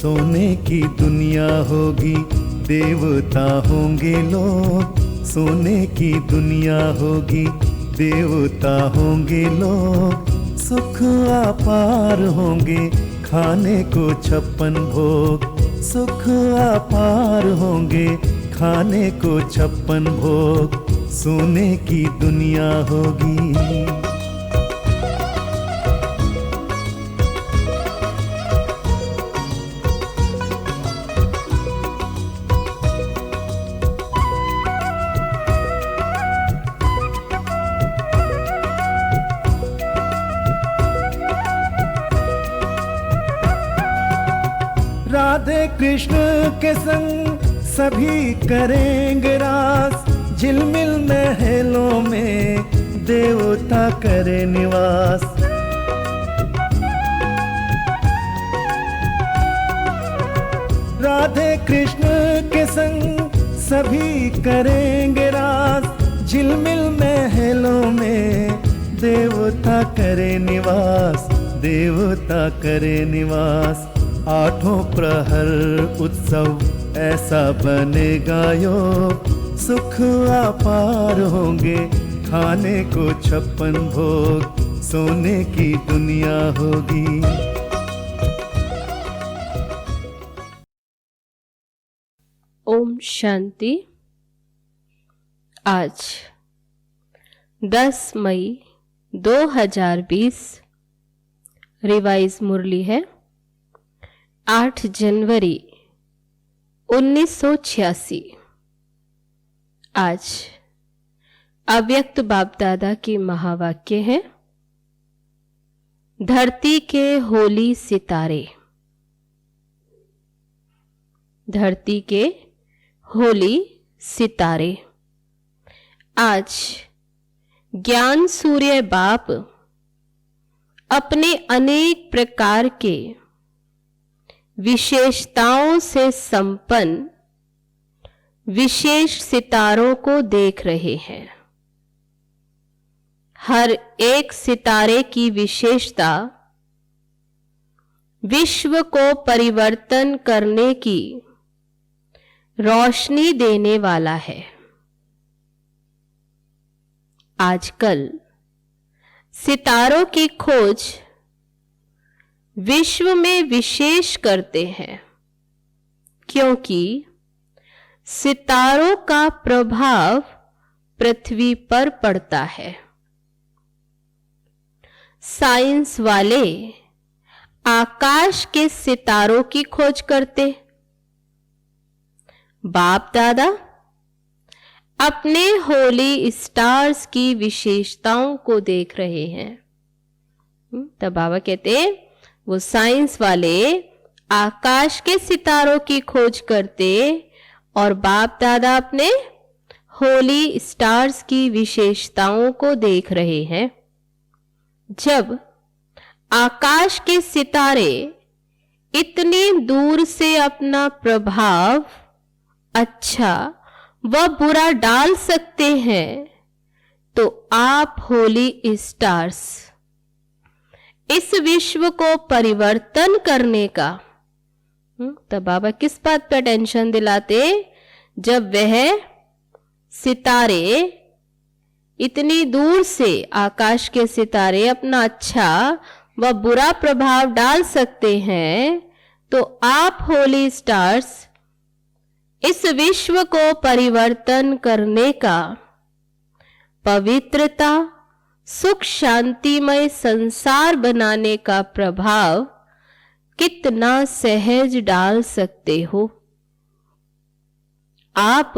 सोने की दुनिया होगी, देवता होंगे लोग। सोने की दुनिया होगी, देवता होंगे लोग। सुख अपार होंगे, खाने को 56 भोग। सुख अपार होंगे, खाने को 56 भोग। सोने की दुनिया होगी। राधे कृष्ण के संग सभी करेंगे रास। झिलमिल महलों में देवता करे निवास। राधे कृष्ण के संग सभी करेंगे रास। झिलमिल महलों में देवता करे निवास। देवता करे निवास। आठों प्रहर उत्सव ऐसा बनेगा योग। सुख अपार होंगे, खाने को 56 भोग। सोने की दुनिया होगी। ओम शांति। आज 10 मई 2020 रिवाइज मुरली है 8 जनवरी 1986। आज अव्यक्त बाप दादा की महावाक्य है, धरती के होली सितारे। धरती के होली सितारे। आज ज्ञान सूर्य बाप अपने अनेक प्रकार के विशेषताओं से संपन्न विशेष सितारों को देख रहे हैं। हर एक सितारे की विशेषता विश्व को परिवर्तन करने की रोशनी देने वाला है। आजकल सितारों की खोज विश्व में विशेष करते हैं, क्योंकि सितारों का प्रभाव पृथ्वी पर पड़ता है। साइंस वाले आकाश के सितारों की खोज करते, बाप दादा अपने होली स्टार्स की विशेषताओं को देख रहे हैं। तब बाबा कहते वो साइंस वाले आकाश के सितारों की खोज करते और बाप दादा अपने होली स्टार्स की विशेषताओं को देख रहे हैं। जब आकाश के सितारे इतनी दूर से अपना प्रभाव अच्छा व बुरा डाल सकते हैं, तो आप होली स्टार्स इस विश्व को परिवर्तन करने का तब बाबा किस बात पर टेंशन दिलाते? जब वह सितारे इतनी दूर से आकाश के सितारे अपना अच्छा व बुरा प्रभाव डाल सकते हैं, तो आप होली स्टार्स इस विश्व को परिवर्तन करने का, पवित्रता सुख शांतिमय संसार बनाने का प्रभाव कितना सहज डाल सकते हो। आप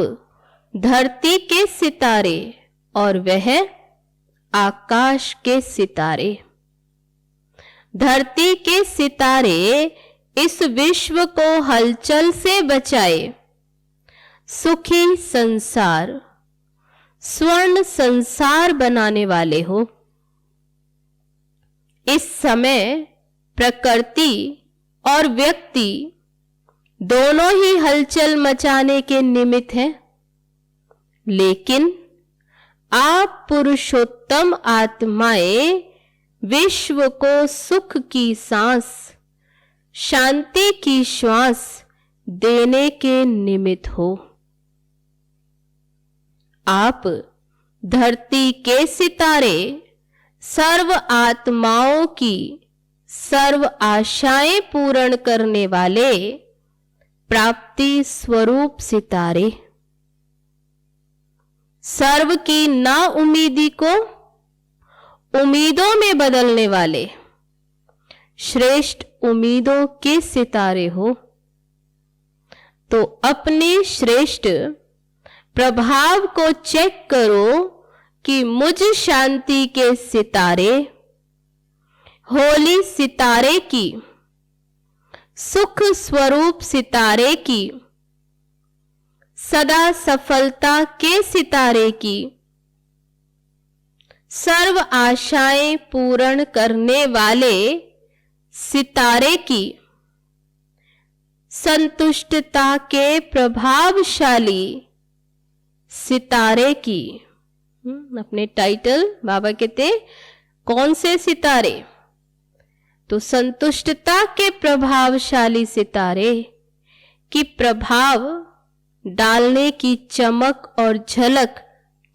धरती के सितारे और वह आकाश के सितारे। धरती के सितारे इस विश्व को हलचल से बचाए सुखी संसार, स्वर्ण संसार बनाने वाले हो। इस समय प्रकृति और व्यक्ति दोनों ही हलचल मचाने के निमित्त हैं, लेकिन आप पुरुषोत्तम आत्माएं विश्व को सुख की सांस, शांति की श्वास देने के निमित्त हो। आप धरती के सितारे, सर्व आत्माओं की सर्व आशाएं पूर्ण करने वाले प्राप्ति स्वरूप सितारे, सर्व की ना उम्मीदी को उम्मीदों में बदलने वाले श्रेष्ठ उम्मीदों के सितारे हो। तो अपने श्रेष्ठ प्रभाव को चेक करो कि मुझ शांति के सितारे, होली सितारे की, सुख स्वरूप सितारे की, सदा सफलता के सितारे की, सर्व आशाएं पूर्ण करने वाले सितारे की, संतुष्टता के प्रभावशाली सितारे की। अपने टाइटल बाबा कहते कौन से सितारे? तो संतुष्टता के प्रभावशाली सितारे की प्रभाव डालने की चमक और झलक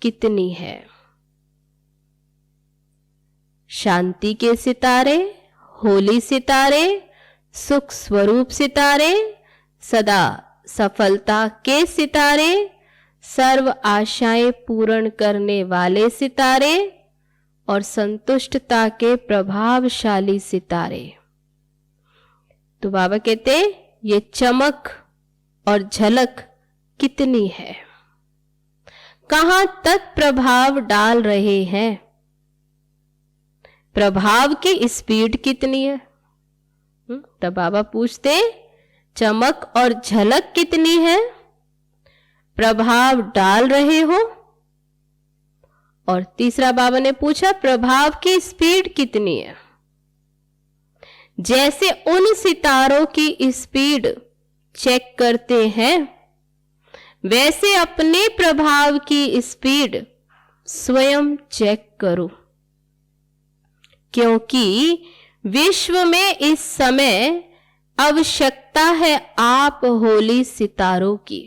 कितनी है। शांति के सितारे, होली सितारे, सुख स्वरूप सितारे, सदा सफलता के सितारे, सर्व आशाएं पूर्ण करने वाले सितारे और संतुष्टता के प्रभावशाली सितारे। तो बाबा कहते ये चमक और झलक कितनी है, कहां तक प्रभाव डाल रहे हैं, प्रभाव की स्पीड कितनी है। तब बाबा पूछते चमक और झलक कितनी है, प्रभाव डाल रहे हो। और तीसरा बाबा ने पूछा प्रभाव की स्पीड कितनी है। जैसे उन सितारों की स्पीड चेक करते हैं, वैसे अपने प्रभाव की स्पीड स्वयं चेक करो, क्योंकि विश्व में इस समय आवश्यकता है आप होली सितारों की।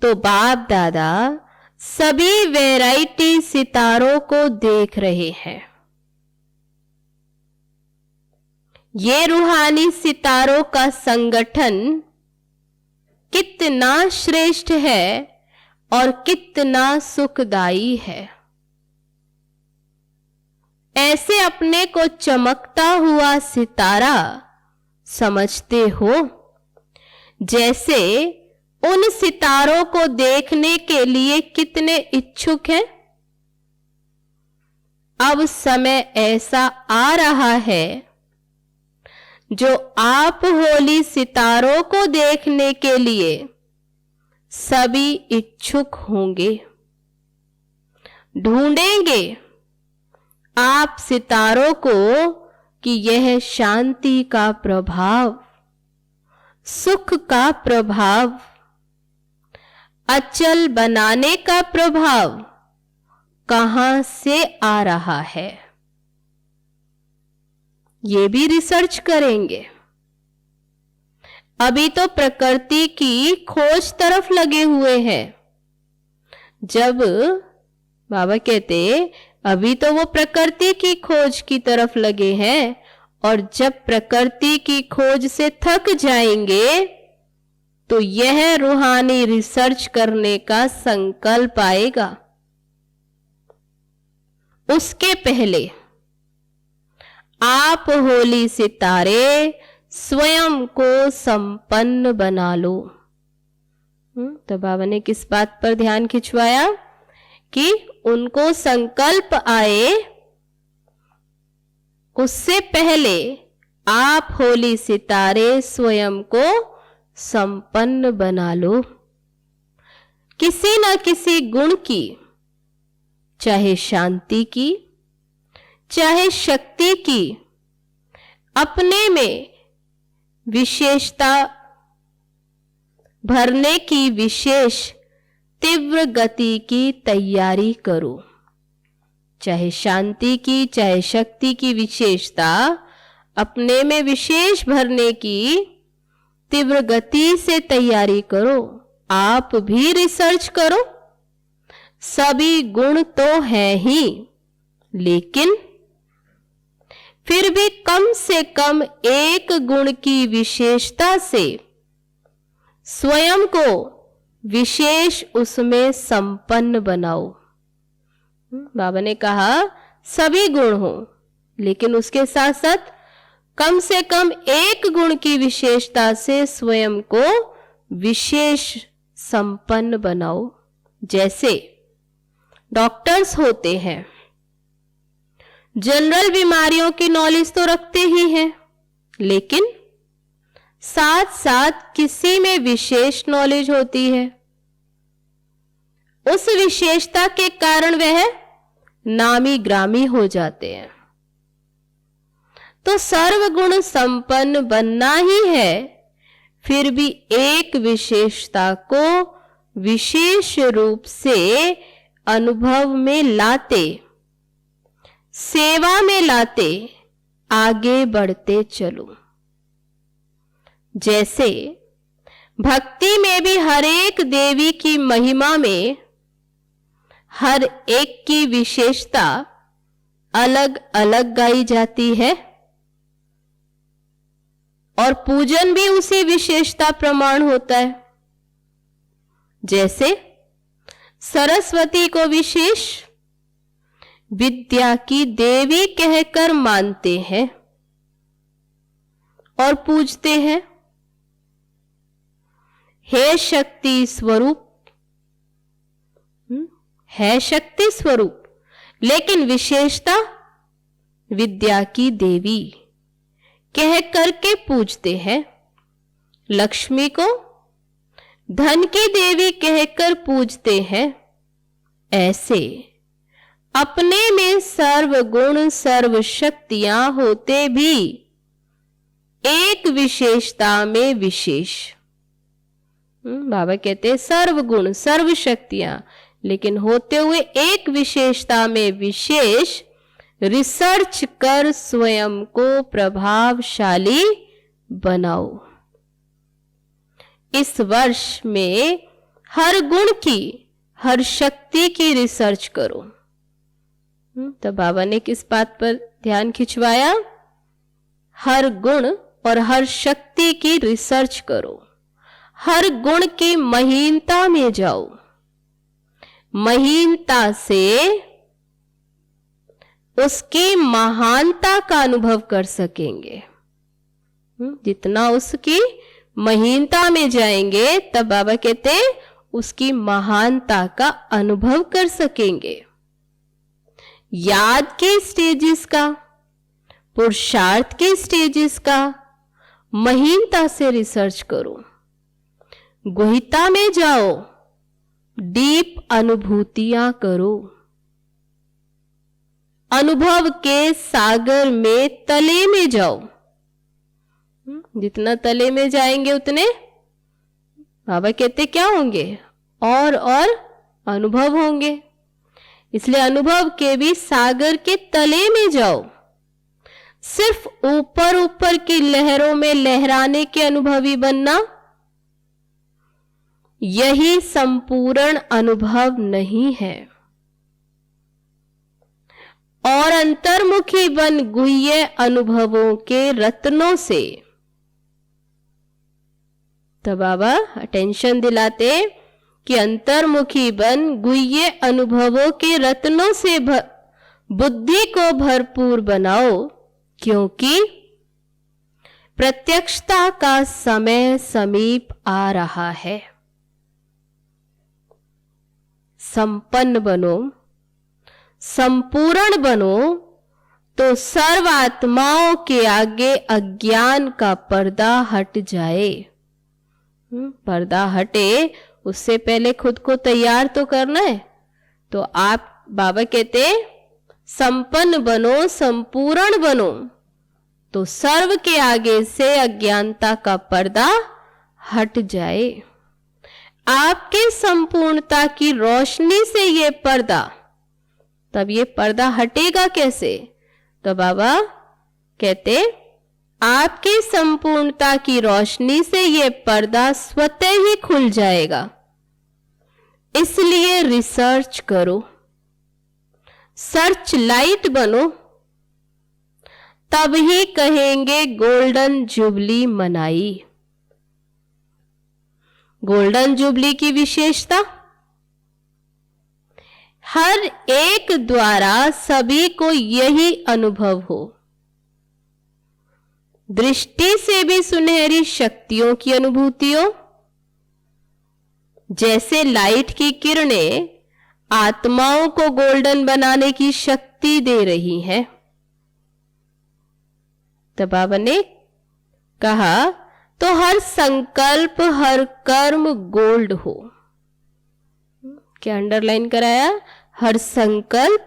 तो बाप दादा सभी वैरायटी सितारों को देख रहे हैं। ये रूहानी सितारों का संगठन कितना श्रेष्ठ है और कितना सुखदाई है। ऐसे अपने को चमकता हुआ सितारा समझते हो, जैसे उन सितारों को देखने के लिए कितने इच्छुक हैं। अब समय ऐसा आ रहा है जो आप होली सितारों को देखने के लिए सभी इच्छुक होंगे, ढूंढेंगे आप सितारों को कि यह शांति का प्रभाव, सुख का प्रभाव, अचल बनाने का प्रभाव कहां से आ रहा है। ये भी रिसर्च करेंगे। अभी तो प्रकृति की खोज तरफ लगे हुए हैं। जब बाबा कहते अभी तो वो प्रकृति की खोज की तरफ लगे हैं, और जब प्रकृति की खोज से थक जाएंगे तो यह रूहानी रिसर्च करने का संकल्प आएगा। उसके पहले आप होली सितारे स्वयं को संपन्न बना लो। तो बाबा ने किस बात पर ध्यान खिंचवाया कि उनको संकल्प आए, उससे पहले आप होली सितारे स्वयं को संपन्न बना लो। किसी न किसी गुण की, चाहे शांति की, चाहे शक्ति की अपने में विशेषता भरने की विशेष तीव्र गति की तैयारी करो। चाहे शांति की चाहे शक्ति की विशेषता अपने में विशेष भरने की तीव्र गति से तैयारी करो। आप भी रिसर्च करो। सभी गुण तो हैं ही, लेकिन फिर भी कम से कम एक गुण की विशेषता से स्वयं को विशेष उसमें संपन्न बनाओ। बाबा ने कहा सभी गुण हो, लेकिन उसके साथ साथ कम से कम एक गुण की विशेषता से स्वयं को विशेष संपन्न बनाओ। जैसे डॉक्टर्स होते हैं, जनरल बीमारियों की नॉलेज तो रखते ही हैं, लेकिन साथ साथ किसी में विशेष नॉलेज होती है। उस विशेषता के कारण वह नामी ग्रामी हो जाते हैं। तो सर्वगुण संपन्न बनना ही है, फिर भी एक विशेषता को विशेष रूप से अनुभव में लाते, सेवा में लाते आगे बढ़ते चलो। जैसे भक्ति में भी हर एक देवी की महिमा में हर एक की विशेषता अलग अलग गाई जाती है, और पूजन भी उसी विशेषता प्रमाण होता है। जैसे सरस्वती को विशेष विद्या की देवी कहकर मानते हैं और पूजते हैं। हे शक्ति स्वरूप, है शक्ति स्वरूप, लेकिन विशेषता विद्या की देवी कह करके पूजते हैं। लक्ष्मी को धन की देवी कहकर पूजते हैं। ऐसे अपने में सर्वगुण सर्व शक्तियां होते भी एक विशेषता में विशेष। बाबा कहते हैं सर्वगुण सर्व शक्तियां, लेकिन होते हुए एक विशेषता में विशेष। रिसर्च कर स्वयं को प्रभावशाली बनाओ। इस वर्ष में हर गुण की हर शक्ति की रिसर्च करो। तो बाबा ने किस बात पर ध्यान खिंचवाया? हर गुण और हर शक्ति की रिसर्च करो। हर गुण की महीनता में जाओ। महीनता से उसकी महानता का अनुभव कर सकेंगे। जितना उसकी महीनता में जाएंगे, तब बाबा कहते हैं उसकी महानता का अनुभव कर सकेंगे। याद के स्टेजेस का, पुरुषार्थ के स्टेजेस का महीनता से रिसर्च करो। गुहिता में जाओ, डीप अनुभूतियां करो। अनुभव के सागर में तले में जाओ। जितना तले में जाएंगे उतने बाबा कहते क्या होंगे? और अनुभव होंगे। इसलिए अनुभव के भी सागर के तले में जाओ। सिर्फ ऊपर ऊपर की लहरों में लहराने के अनुभवी बनना, यही संपूर्ण अनुभव नहीं है। और अंतर्मुखी बन गुह्य अनुभवों के रत्नों से। तो बाबा अटेंशन दिलाते कि अंतर्मुखी बन गुह्य अनुभवों के रत्नों से बुद्धि को भरपूर बनाओ, क्योंकि प्रत्यक्षता का समय समीप आ रहा है। संपन्न बनो, संपूर्ण बनो, तो सर्व आत्माओं के आगे अज्ञान का पर्दा हट जाए। पर्दा हटे उससे पहले खुद को तैयार तो करना है। तो आप बाबा कहते संपन्न बनो, संपूर्ण बनो, तो सर्व के आगे से अज्ञानता का पर्दा हट जाए। आपके संपूर्णता की रोशनी से ये पर्दा, तब ये पर्दा हटेगा कैसे? तो बाबा कहते आपकी संपूर्णता की रोशनी से ये पर्दा स्वतः ही खुल जाएगा। इसलिए रिसर्च करो, सर्च लाइट बनो, तब ही कहेंगे गोल्डन जुबली मनाई। गोल्डन जुबली की विशेषता, हर एक द्वारा सभी को यही अनुभव हो। दृष्टि से भी सुनहरी शक्तियों की अनुभूति हो। जैसे लाइट की किरणें आत्माओं को गोल्डन बनाने की शक्ति दे रही हैं। तो बाबा ने कहा तो हर संकल्प, हर कर्म गोल्ड हो। क्या अंडरलाइन कराया? हर संकल्प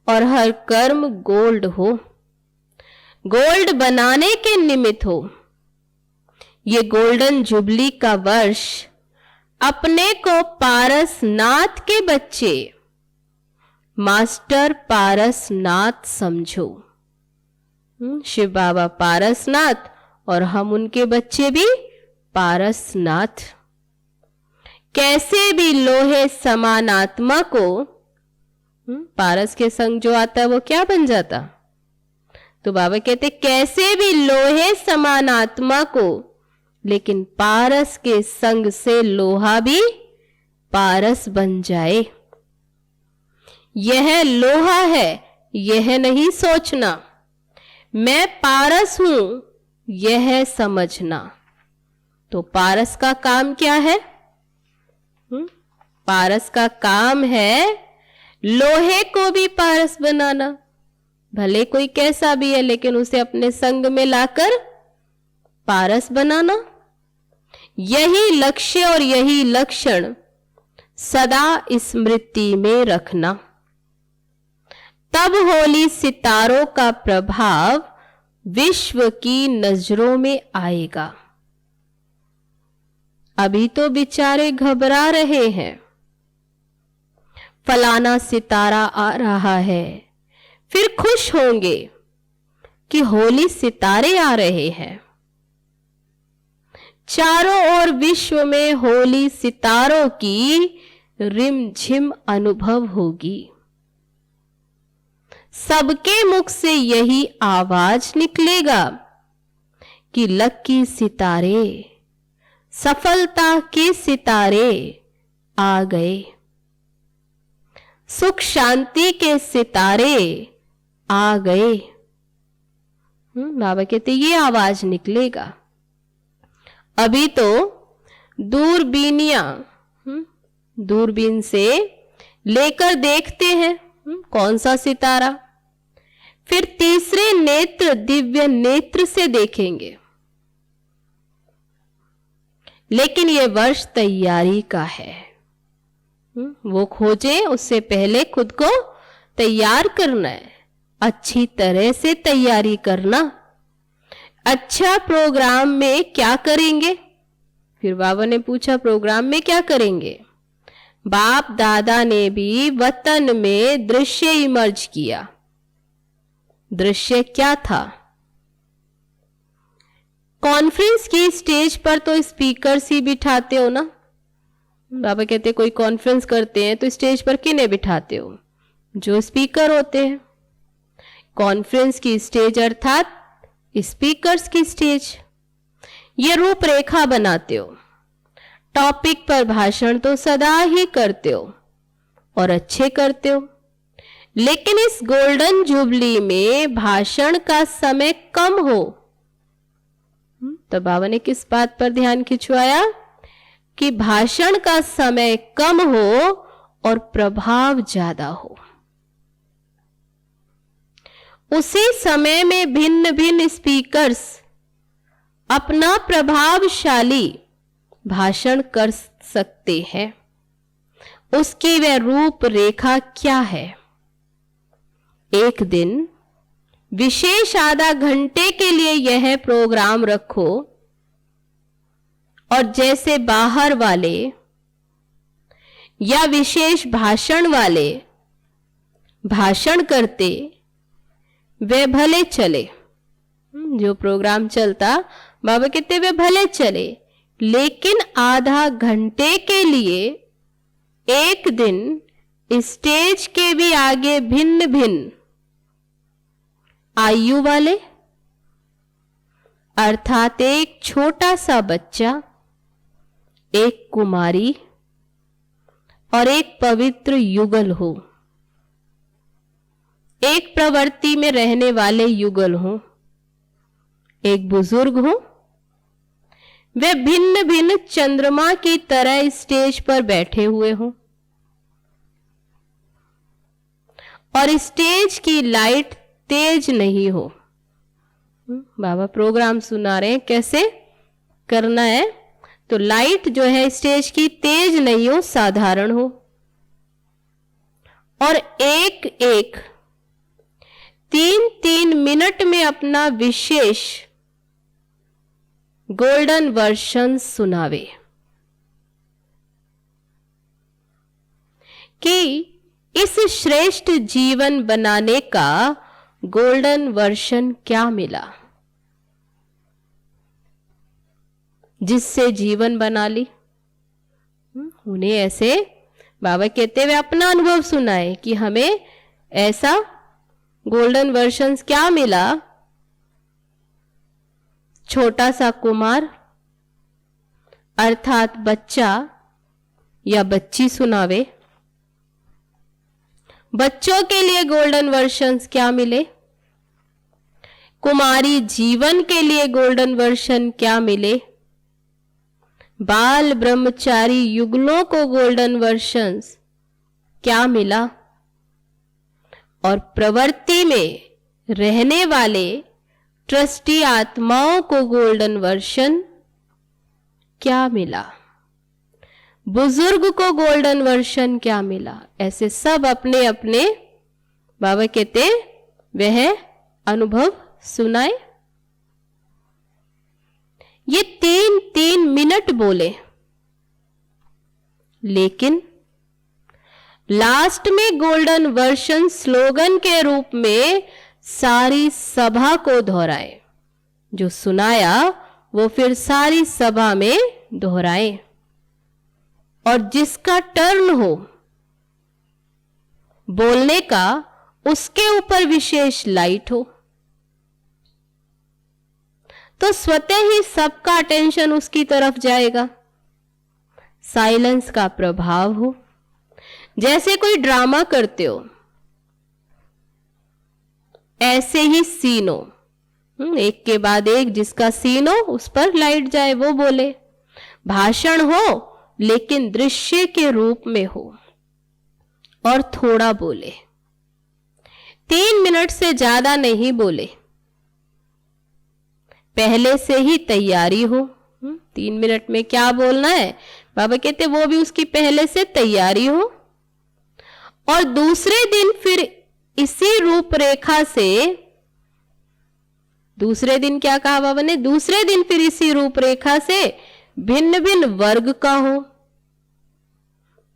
और हर कर्म गोल्ड हो, गोल्ड बनाने के निमित्त हो। ये गोल्डन जुबली का वर्ष अपने को पारसनाथ के बच्चे मास्टर पारसनाथ समझो। शिव बाबा पारसनाथ और हम उनके बच्चे भी पारसनाथ। कैसे भी लोहे समान आत्मा को, पारस के संग जो आता है वो क्या बन जाता? तो बाबा कहते कैसे भी लोहे समान आत्मा को, लेकिन पारस के संग से लोहा भी पारस बन जाए। यह लोहा है, यह नहीं सोचना मैं पारस हूं, यह समझना। तो पारस का काम क्या है? पारस का काम है लोहे को भी पारस बनाना। भले कोई कैसा भी है, लेकिन उसे अपने संग में लाकर पारस बनाना। यही लक्ष्य और यही लक्षण सदा स्मृति में रखना। तब होली सितारों का प्रभाव विश्व की नजरों में आएगा। अभी तो बेचारे घबरा रहे हैं, फलाना सितारा आ रहा है, फिर खुश होंगे कि होली सितारे आ रहे हैं। चारों ओर विश्व में होली सितारों की रिमझिम अनुभव होगी। सबके मुख से यही आवाज निकलेगा कि लकी सितारे, सफलता के सितारे आ गए, सुख शांति के सितारे आ गए। बाबा कहते ये आवाज निकलेगा। अभी तो दूरबीन से लेकर देखते हैं कौन सा सितारा, फिर तीसरे नेत्र दिव्य नेत्र से देखेंगे। लेकिन यह वर्ष तैयारी का है। वो खोजे, उससे पहले खुद को तैयार करना है, अच्छी तरह से तैयारी करना। अच्छा प्रोग्राम में क्या करेंगे? फिर बाबा ने पूछा प्रोग्राम में क्या करेंगे? बाप दादा ने भी वतन में दृश्य इमर्ज किया। दृश्य क्या था? कॉन्फ्रेंस की स्टेज पर तो स्पीकर्स ही बिठाते हो ना। बाबा कहते कोई कॉन्फ्रेंस करते हैं तो स्टेज पर किन्हें बिठाते हो? जो स्पीकर होते हैं। कॉन्फ्रेंस की स्टेज अर्थात स्पीकर्स की स्टेज। ये रूपरेखा बनाते हो। टॉपिक पर भाषण तो सदा ही करते हो और अच्छे करते हो, लेकिन इस गोल्डन जुबली में भाषण का समय कम हो। तो बाबा ने किस बात पर ध्यान खिंचवाया कि भाषण का समय कम हो और प्रभाव ज्यादा हो। उसी समय में भिन्न भिन्न स्पीकर्स अपना प्रभावशाली भाषण कर सकते हैं। उसकी वह रूपरेखा क्या है? एक दिन विशेष आधा घंटे के लिए यह प्रोग्राम रखो और जैसे बाहर वाले या विशेष भाषण वाले भाषण करते वे भले चले। जो प्रोग्राम चलता बाबा कहते वे भले चले, लेकिन आधा घंटे के लिए एक दिन स्टेज के भी आगे भिन्न भिन्न आयु वाले, अर्थात एक छोटा सा बच्चा, एक कुमारी और एक पवित्र युगल हो, एक प्रवृत्ति में रहने वाले युगल हो, एक बुजुर्ग हो, वे भिन्न भिन्न चंद्रमा की तरह स्टेज पर बैठे हुए हों और स्टेज की लाइट तेज नहीं हो। बाबा प्रोग्राम सुना रहे हैं कैसे करना है, तो लाइट जो है स्टेज की तेज नहीं हो, साधारण हो, और एक एक 3-3 मिनट में अपना विशेष गोल्डन वर्शन सुनावे कि इस श्रेष्ठ जीवन बनाने का गोल्डन वर्शन क्या मिला, जिससे जीवन बना ली। उन्हें ऐसे बाबा कहते हुए अपना अनुभव सुनाए कि हमें ऐसा गोल्डन वर्शन क्या मिला। छोटा सा कुमार अर्थात बच्चा या बच्ची सुनावे। बच्चों के लिए गोल्डन वर्शंस क्या मिले, कुमारी जीवन के लिए गोल्डन वर्शन क्या मिले, बाल ब्रह्मचारी युगलों को गोल्डन वर्शंस क्या मिला, और प्रवृत्ति में रहने वाले ट्रस्टी आत्माओं को गोल्डन वर्शन क्या मिला, बुजुर्ग को गोल्डन वर्शन क्या मिला। ऐसे सब अपने अपने बाबा कहते वह अनुभव सुनाए। ये 3-3 मिनट बोले, लेकिन लास्ट में गोल्डन वर्शन स्लोगन के रूप में सारी सभा को दोहराए। जो सुनाया वो फिर सारी सभा में दोहराए, और जिसका टर्न हो बोलने का उसके ऊपर विशेष लाइट हो, तो स्वतः ही सबका अटेंशन उसकी तरफ जाएगा। साइलेंस का प्रभाव हो, जैसे कोई ड्रामा करते हो ऐसे ही सीन हो, एक के बाद एक जिसका सीन हो उस पर लाइट जाए, वो बोले। भाषण हो लेकिन दृश्य के रूप में हो और थोड़ा बोले, 3 मिनट से ज्यादा नहीं बोले, पहले से ही तैयारी हो। 3 मिनट में क्या बोलना है बाबा कहते वो भी उसकी पहले से तैयारी हो, और दूसरे दिन फिर इसी रूपरेखा से, दूसरे दिन क्या कहा बाबा ने, दूसरे दिन फिर इसी रूपरेखा से भिन्न भिन्न वर्ग का हो।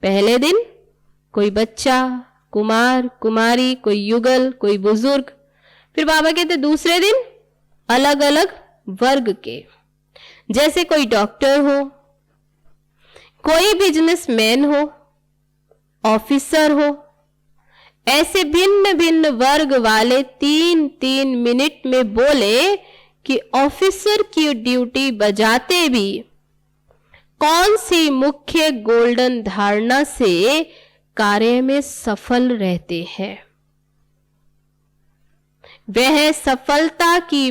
पहले दिन कोई बच्चा, कुमार, कुमारी, कोई युगल, कोई बुजुर्ग, फिर बाबा कहते दूसरे दिन अलग अलग वर्ग के, जैसे कोई डॉक्टर हो, कोई बिजनेसमैन हो, ऑफिसर हो, ऐसे भिन्न भिन्न वर्ग वाले 3-3 मिनट में बोले कि ऑफिसर की ड्यूटी बजाते भी कौन सी मुख्य गोल्डन धारणा से कार्य में सफल रहते हैं। वह सफलता की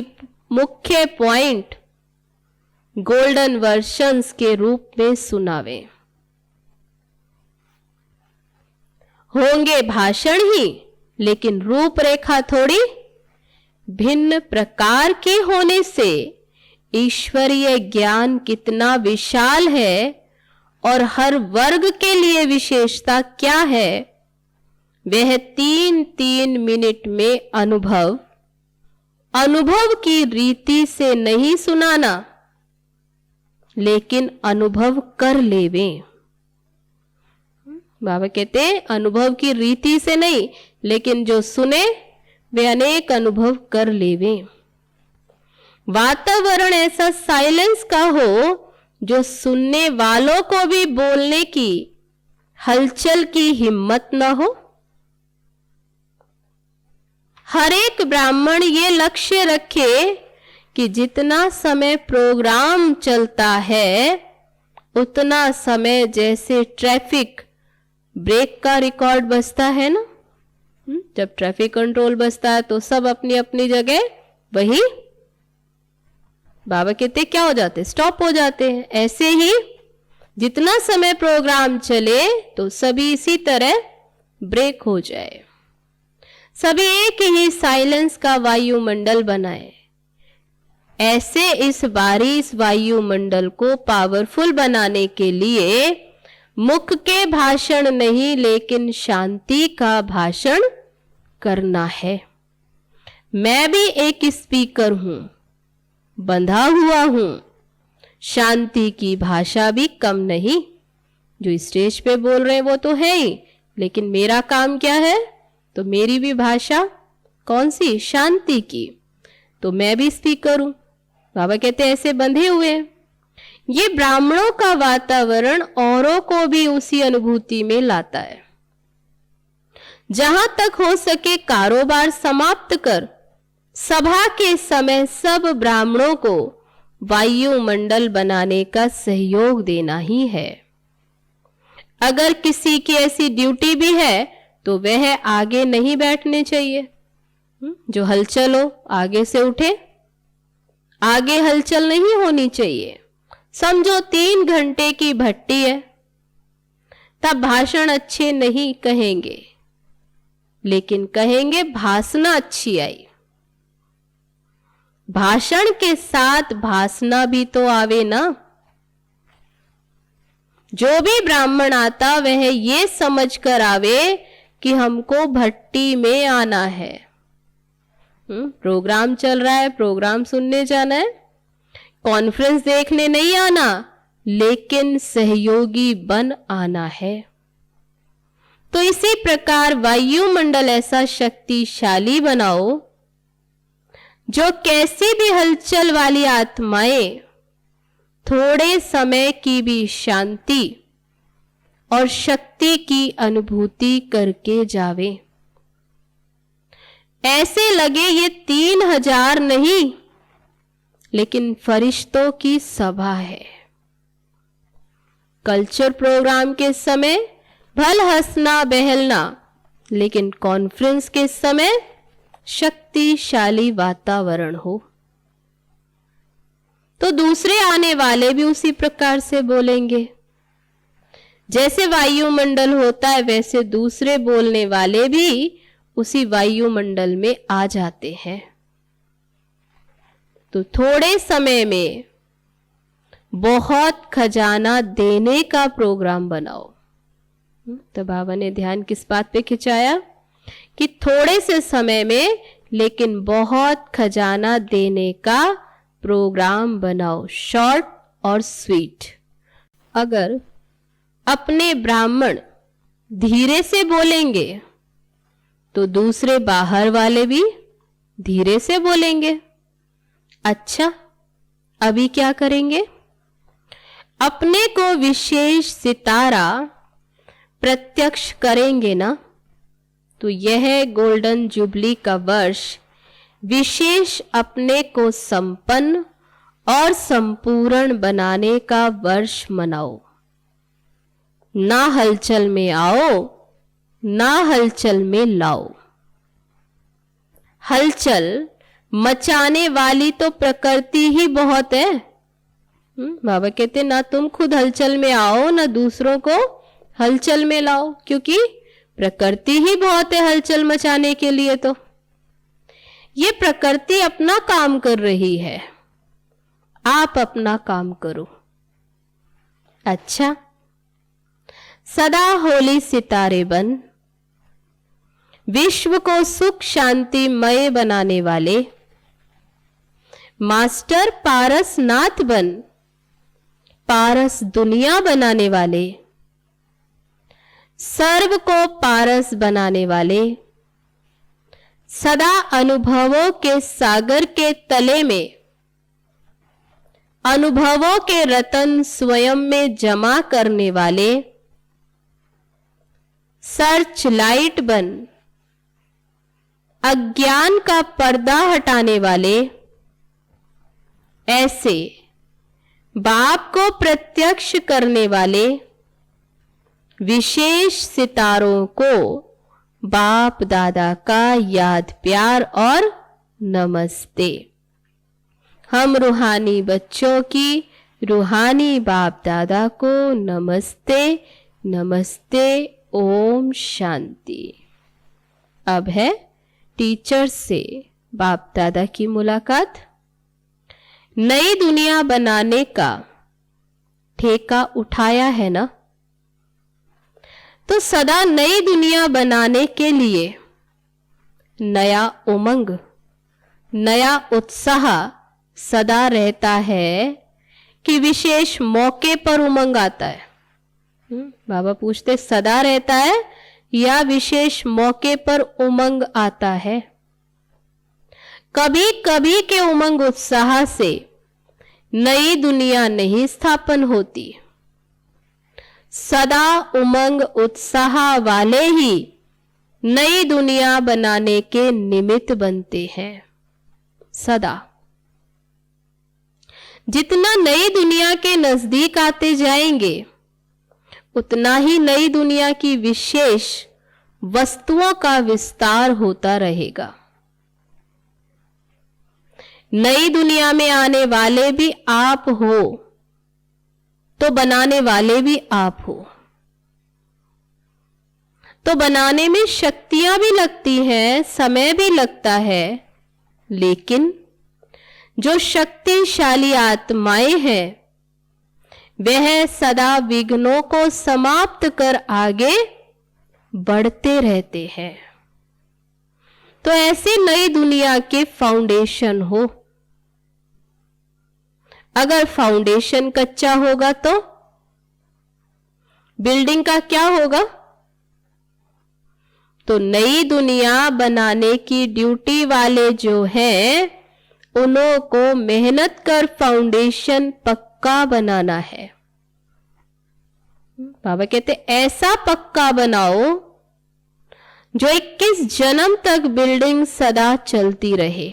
मुख्य पॉइंट गोल्डन वर्शंस के रूप में सुनावे। होंगे भाषण ही, लेकिन रूपरेखा थोड़ी भिन्न प्रकार के होने से ईश्वरीय ज्ञान कितना विशाल है और हर वर्ग के लिए विशेषता क्या है, वह 3-3 मिनट में अनुभव की रीति से नहीं सुनाना, लेकिन अनुभव कर लेवे। बाबा कहते हैं अनुभव की रीति से नहीं, लेकिन जो सुने वे अनेक अनुभव कर लेवे। वातावरण ऐसा साइलेंस का हो जो सुनने वालों को भी बोलने की हलचल की हिम्मत न हो। हर एक ब्राह्मण ये लक्ष्य रखे कि जितना समय प्रोग्राम चलता है उतना समय जैसे ट्रैफिक ब्रेक का रिकॉर्ड बजता है ना, जब ट्रैफिक कंट्रोल बजता है तो सब अपनी अपनी जगह वही बाबा कहते क्या हो जाते, स्टॉप हो जाते हैं। ऐसे ही जितना समय प्रोग्राम चले तो सभी इसी तरह ब्रेक हो जाए, सभी एक ही साइलेंस का वायुमंडल बनाए। ऐसे इस वायुमंडल को पावरफुल बनाने के लिए मुख के भाषण नहीं, लेकिन शांति का भाषण करना है। मैं भी एक स्पीकर हूं, बंधा हुआ हूं, शांति की भाषा भी कम नहीं। जो स्टेज पे बोल रहे हैं वो तो है ही, लेकिन मेरा काम क्या है, तो मेरी भी भाषा कौन सी, शांति की। तो मैं भी स्पीकर हूं। बाबा कहते ऐसे बंधे हुए हैं। ये ब्राह्मणों का वातावरण औरों को भी उसी अनुभूति में लाता है। जहां तक हो सके कारोबार समाप्त कर सभा के समय सब ब्राह्मणों को वायुमंडल बनाने का सहयोग देना ही है। अगर किसी की ऐसी ड्यूटी भी है तो वह आगे नहीं बैठने चाहिए। जो हलचल हो आगे से उठे, आगे हलचल नहीं होनी चाहिए। समझो 3 घंटे की भट्टी है, तब भाषण अच्छे नहीं कहेंगे, लेकिन कहेंगे भासना अच्छी आई। भाषण के साथ भासना भी तो आवे ना। जो भी ब्राह्मण आता वह ये समझकर आवे कि हमको भट्टी में आना है। प्रोग्राम चल रहा है, प्रोग्राम सुनने जाना है, कॉन्फ्रेंस देखने नहीं आना, लेकिन सहयोगी बन आना है। तो इसी प्रकार वायुमंडल ऐसा शक्तिशाली बनाओ जो कैसी भी हलचल वाली आत्माएं थोड़े समय की भी शांति और शक्ति की अनुभूति करके जावे। ऐसे लगे ये 3000 नहीं, लेकिन फरिश्तों की सभा है। कल्चर प्रोग्राम के समय भल हंसना बहलना, लेकिन कॉन्फ्रेंस के समय शक्तिशाली वातावरण हो। तो दूसरे आने वाले भी उसी प्रकार से बोलेंगे। जैसे वायुमंडल होता है वैसे दूसरे बोलने वाले भी उसी वायुमंडल में आ जाते हैं। तो थोड़े समय में बहुत खजाना देने का प्रोग्राम बनाओ। तो बाबा ने ध्यान किस बात पे खिंचाया कि थोड़े से समय में लेकिन बहुत खजाना देने का प्रोग्राम बनाओ, शॉर्ट और स्वीट। अगर अपने ब्राह्मण धीरे से बोलेंगे तो दूसरे बाहर वाले भी धीरे से बोलेंगे। अच्छा, अभी क्या करेंगे? अपने को विशेष सितारा प्रत्यक्ष करेंगे ना, तो यह गोल्डन जुबली का वर्ष विशेष अपने को संपन्न और संपूर्ण बनाने का वर्ष मनाओ। ना हलचल में आओ, ना हलचल में लाओ। हलचल मचाने वाली तो प्रकृति ही बहुत है। बाबा कहते ना तुम खुद हलचल में आओ, ना दूसरों को हलचल में लाओ, क्योंकि प्रकृति ही बहुत है हलचल मचाने के लिए। तो ये प्रकृति अपना काम कर रही है, आप अपना काम करो। अच्छा, सदा होली सितारे बन, विश्व को सुख शांतिमय बनाने वाले मास्टर पारसनाथ बन पारस दुनिया बनाने वाले, सर्व को पारस बनाने वाले, सदा अनुभवों के सागर के तले में अनुभवों के रतन स्वयं में जमा करने वाले, सर्च लाइट बन अज्ञान का पर्दा हटाने वाले, ऐसे बाप को प्रत्यक्ष करने वाले विशेष सितारों को बाप दादा का याद प्यार और नमस्ते। हम रूहानी बच्चों की रूहानी बाप दादा को नमस्ते नमस्ते। ओम शांति। अब है टीचर से बाप दादा की मुलाकात। नई दुनिया बनाने का ठेका उठाया है ना, तो सदा नई दुनिया बनाने के लिए नया उमंग, नया उत्साह सदा रहता है कि विशेष मौके पर उमंग आता है। बाबा पूछते सदा रहता है या विशेष मौके पर उमंग आता है? कभी कभी के उमंग उत्साह से नई दुनिया नहीं स्थापन होती। सदा उमंग उत्साह वाले ही नई दुनिया बनाने के निमित्त बनते हैं। सदा जितना नई दुनिया के नजदीक आते जाएंगे उतना ही नई दुनिया की विशेष वस्तुओं का विस्तार होता रहेगा। नई दुनिया में आने वाले भी आप हो तो बनाने वाले भी आप हो। तो बनाने में शक्तियां भी लगती हैं, समय भी लगता है, लेकिन जो शक्तिशाली आत्माएं हैं वह सदा विघ्नों को समाप्त कर आगे बढ़ते रहते हैं। तो ऐसे नई दुनिया के फाउंडेशन हो। अगर फाउंडेशन कच्चा होगा तो बिल्डिंग का क्या होगा? तो नई दुनिया बनाने की ड्यूटी वाले जो हैं उन्हों को मेहनत कर फाउंडेशन पक्का बनाना है। बाबा कहते ऐसा पक्का बनाओ जो 21 जन्म तक बिल्डिंग सदा चलती रहे।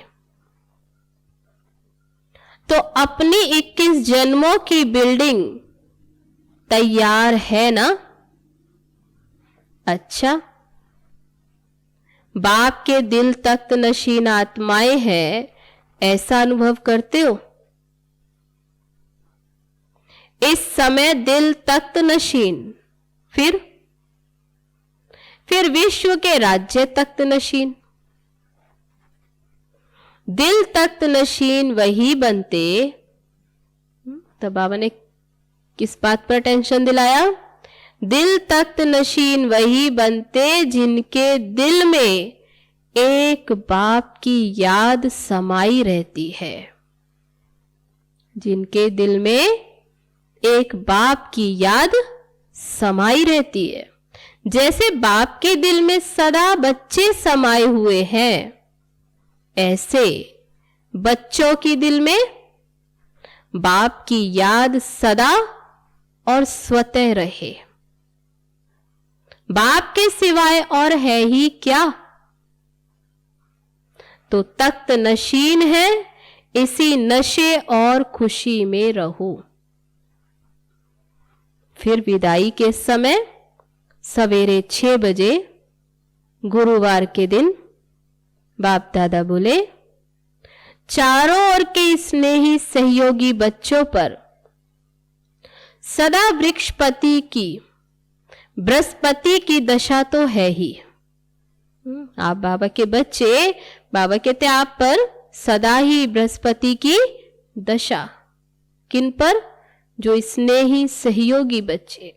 तो अपनी 21 जन्मों की बिल्डिंग तैयार है ना? अच्छा, बाप के दिल तख्त नशीन आत्माएं हैं, ऐसा अनुभव करते हो? इस समय दिल तख्त नशीन, फिर विश्व के राज्य तख्त नशीन। दिल तख्त नशीन वही बनते। तो बाबा ने किस बात पर टेंशन दिलाया? दिल तख्त नशीन वही बनते जिनके दिल में एक बाप की याद समाई रहती है। जिनके दिल में एक बाप की याद समाई रहती है। जैसे बाप के दिल में सदा बच्चे समाये हुए हैं, ऐसे बच्चों की दिल में बाप की याद सदा और स्वतः रहे। बाप के सिवाय और है ही क्या? तो तख्त नशीन है, इसी नशे और खुशी में रहो। फिर विदाई के समय सवेरे 6 बजे गुरुवार के दिन बाप दादा बोले, चारों ओर के स्नेही सहयोगी बच्चों पर सदा वृक्षपति की बृहस्पति की दशा तो है ही। आप बाबा के बच्चे, बाबा कहते आप पर सदा ही बृहस्पति की दशा। किन पर? जो स्नेही सहयोगी बच्चे।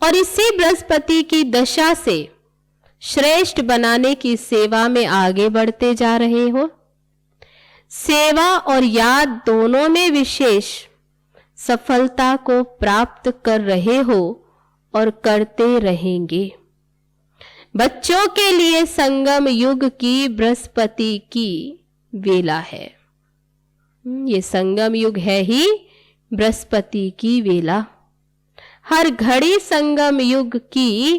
और इसी बृहस्पति की दशा से श्रेष्ठ बनाने की सेवा में आगे बढ़ते जा रहे हो। सेवा और याद दोनों में विशेष सफलता को प्राप्त कर रहे हो और करते रहेंगे। बच्चों के लिए संगम युग की बृहस्पति की वेला है। ये संगम युग है ही बृहस्पति की वेला। हर घड़ी संगम युग की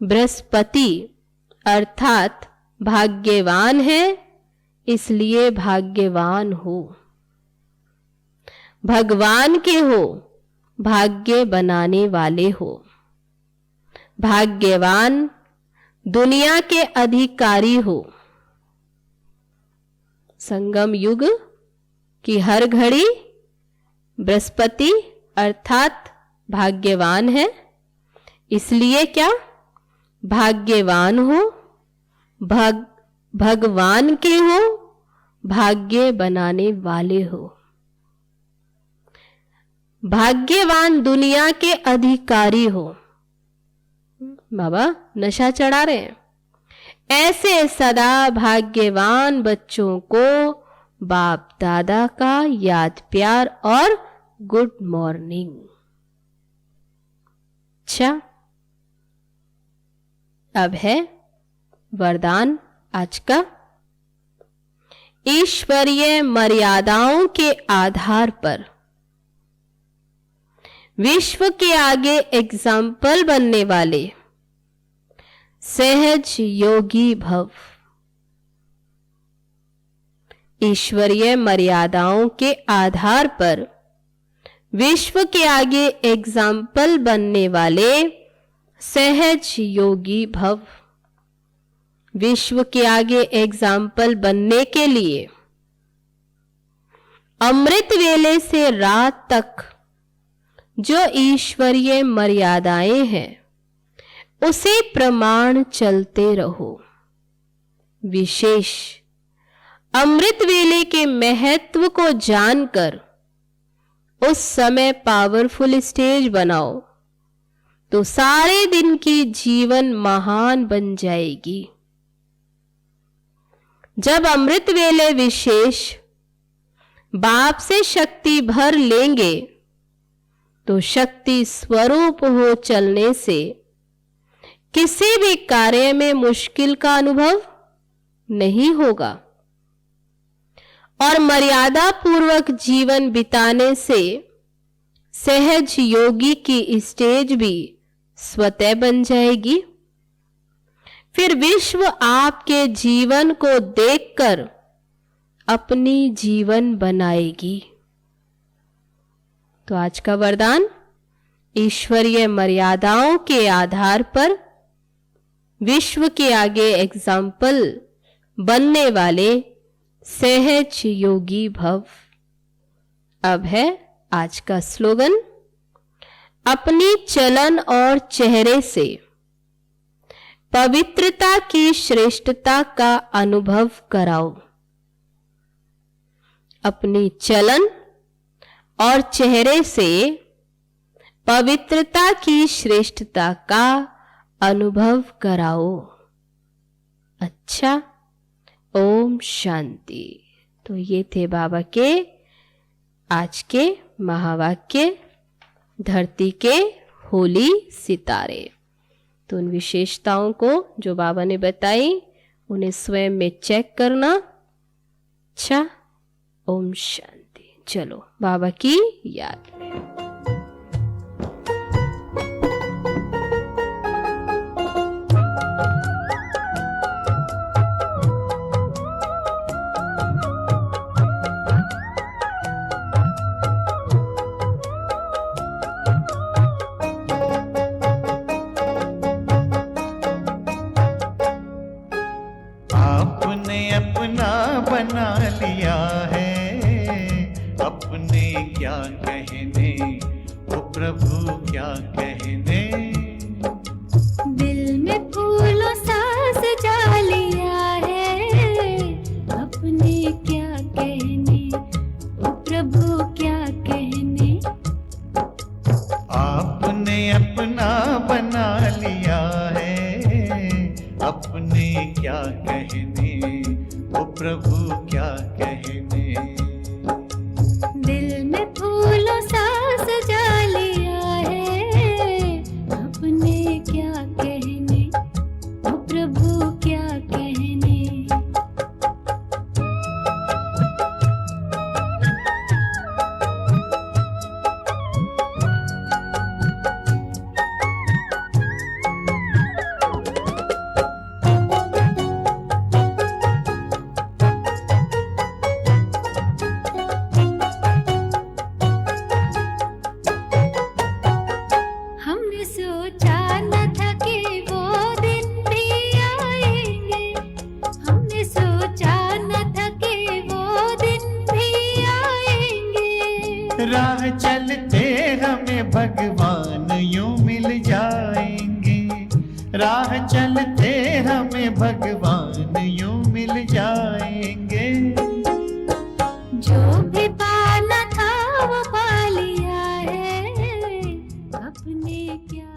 बृहस्पति अर्थात भाग्यवान है, इसलिए भाग्यवान हो। भगवान के हो, भाग्य बनाने वाले हो। भाग्यवान दुनिया के अधिकारी हो। संगम युग की हर घड़ी बृहस्पति अर्थात भाग्यवान है, इसलिए क्या भाग्यवान हो, भगवान के हो, भाग्य बनाने वाले हो। भाग्यवान दुनिया के अधिकारी हो। बाबा नशा चढ़ा रहे हैं। ऐसे सदा भाग्यवान बच्चों को बाप दादा का याद प्यार और गुड मॉर्निंग। अच्छा, अब है वरदान आज का। ईश्वरीय मर्यादाओं के आधार पर विश्व के आगे एग्जाम्पल बनने वाले सहज योगी भव। ईश्वरीय मर्यादाओं के आधार पर विश्व के आगे एग्जाम्पल बनने वाले सहज योगी भव। विश्व के आगे एग्जाम्पल बनने के लिए अमृत वेले से रात तक जो ईश्वरीय मर्यादाएं हैं उसे प्रमाण चलते रहो। विशेष अमृत वेले के महत्व को जानकर उस समय पावरफुल स्टेज बनाओ तो सारे दिन की जीवन महान बन जाएगी। जब अमृत वेले विशेष बाप से शक्ति भर लेंगे तो शक्ति स्वरूप हो चलने से किसी भी कार्य में मुश्किल का अनुभव नहीं होगा और मर्यादा पूर्वक जीवन बिताने से सहज योगी की स्टेज भी स्वतः बन जाएगी। फिर विश्व आपके जीवन को देखकर अपनी जीवन बनाएगी। तो आज का वरदान, ईश्वरीय मर्यादाओं के आधार पर विश्व के आगे एग्जाम्पल बनने वाले सहज योगी भव। अब है आज का स्लोगन, अपनी चलन और चेहरे से पवित्रता की श्रेष्ठता का अनुभव कराओ। अपनी चलन और चेहरे से पवित्रता की श्रेष्ठता का अनुभव कराओ। अच्छा, ओम शांति। तो ये थे बाबा के आज के महावाक्य, धरती के होली सितारे। तो उन विशेषताओं को जो बाबा ने बताई उन्हें स्वयं में चेक करना। अच्छा, ओम शांति। चलो बाबा की याद में। बना लिया है अपने, क्या कहने वो प्रभु क्या कहने। दिल में फूलों सा सजा लिया है अपने, क्या कहने वो प्रभु क्या कहने। आपने अपना बना लिया है अपने, ओ प्रभु क्या कहने। दिल में फूलों सा सजा लिया है, अपने क्या कहने, ओ प्रभु क्या कहने। हमने सोचा न था कि वो दिन भी आएंगे, हमने सोचा न था कि वो दिन भी आएंगे। राह चलते हमें भगवान यूं मिल जाएंगे, राह चलते हमें भगवान यूं मिल जाएंगे। जो भी पाना था वो पा लिया है, अपने क्या